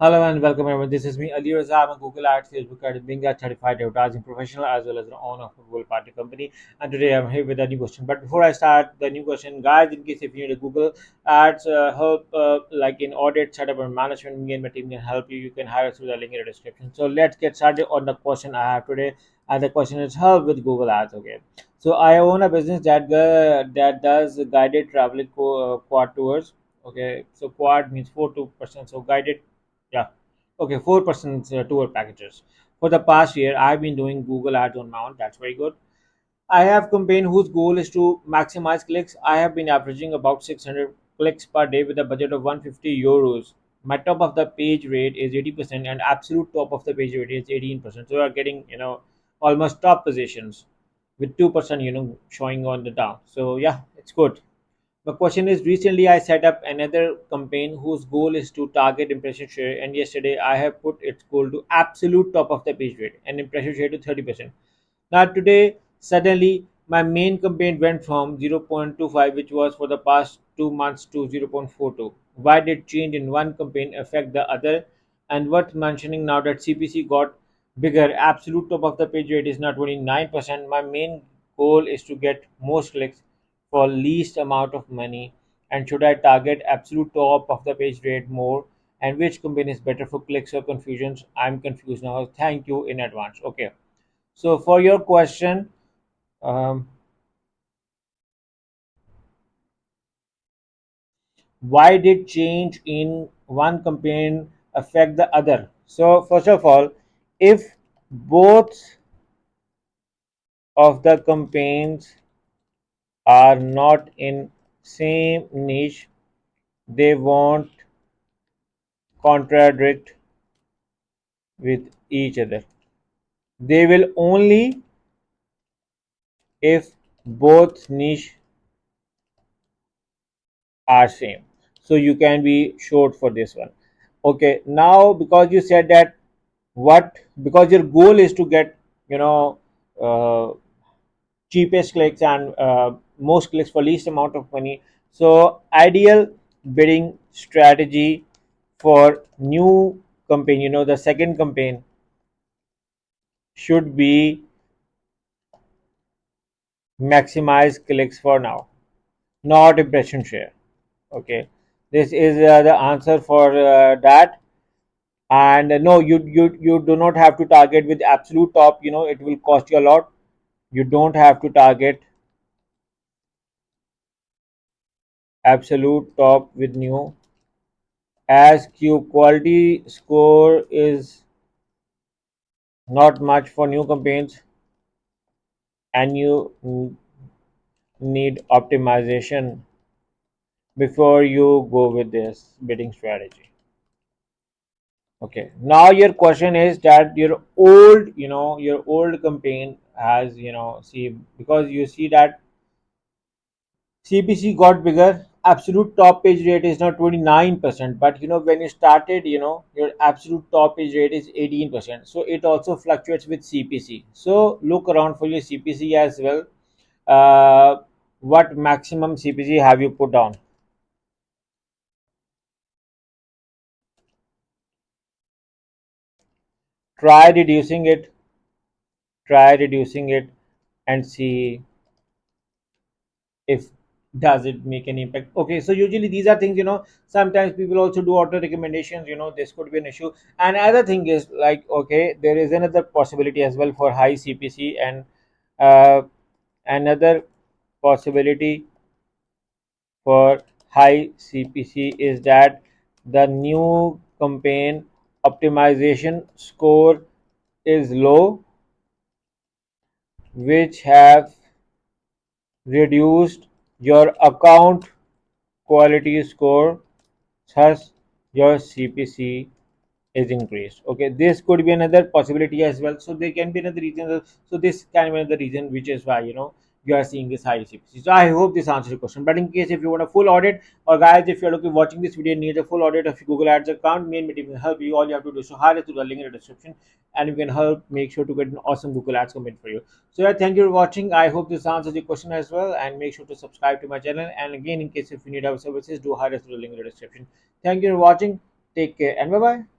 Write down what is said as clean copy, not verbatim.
Hello and welcome everyone. This is me, Ali Raza. I'm a Google Ads, Facebook Ads, being a certified advertising professional as well as the owner of a Google Party company. And today I'm here with a new question. But before I start the new question, guys, in case if you need a Google Ads help, like in audit, setup, and management, me and my team can help you. You can hire us through the link in the description. So let's get started on the question I have today. And the question is help with Google Ads. Okay. So I own a business that does guided traveling quad tours. Okay. So quad means 4 to percent. So guided, yeah. Okay, 4% tour packages. For the past year, I've been doing Google Ads on my own. That's very good. I have campaign whose goal is to maximize clicks. I have been averaging about 600 clicks per day with a budget of 150 euros. My top of the page rate is 80% and absolute top of the page rate is 18%. So we are getting, almost top positions with 2%, showing on the down. So yeah, it's good. The question is recently I set up another campaign whose goal is to target impression share, and yesterday I have put its goal to absolute top of the page rate and impression share to 30%. Now today suddenly my main campaign went from 0.25, which was for the past 2 months, to 0.42. Why did change in one campaign affect the other? And worth mentioning now that CPC got bigger, absolute top of the page rate is now 29%. My main goal is to get most clicks for least amount of money, and should I target absolute top of the page rate more, and which campaign is better for clicks or confusions? I'm confused now. Thank you in advance. Okay, so for your question, um, why did change in one campaign affect the other? So first of all, if both of the campaigns are not in same niche, they won't contradict with each other. They will only if both niche are same. So you can be short for this one. Okay, now because you said that, what, because your goal is to get, you know uh, cheapest clicks and most clicks for least amount of money. So ideal bidding strategy for new campaign, the second campaign should be maximize clicks for now, not impression share. Okay, this is the answer for that. And no, you do not have to target with absolute top, it will cost you a lot. You don't have to target absolute top with new, as q quality score is not much for new campaigns, and you need optimization before you go with this bidding strategy. Okay, now your question is that your old campaign has, see, because you see that CPC got bigger. Absolute top page rate is now 29%, but when you started, your absolute top page rate is 18%. So it also fluctuates with CPC. So look around for your CPC as well. What maximum CPC have you put down? Try reducing it. Try reducing it and see if does it make an impact. Okay, so usually these are things, sometimes people also do auto recommendations, this could be an issue. And other thing is, like, okay, there is another possibility as well for high CPC, and uh, another possibility for high CPC is that the new campaign optimization score is low, which have reduced your account quality score. Thus your CPC is increased. Okay, this could be another possibility as well. So there can be another reason. So this can be another reason, which is why you are seeing this high CPC. So I hope this answers your question. But in case if you want a full audit, or guys, if you're looking watching this video and need a full audit of your Google Ads account, me and my team will help you. All you have to do is to hire us through the link in the description, and you can help make sure to get an awesome Google Ads campaign for you. So yeah, thank you for watching. I hope this answers your question as well, and make sure to subscribe to my channel. And again, in case if you need our services, do hire us through the link in the description. Thank you for watching. Take care and bye bye.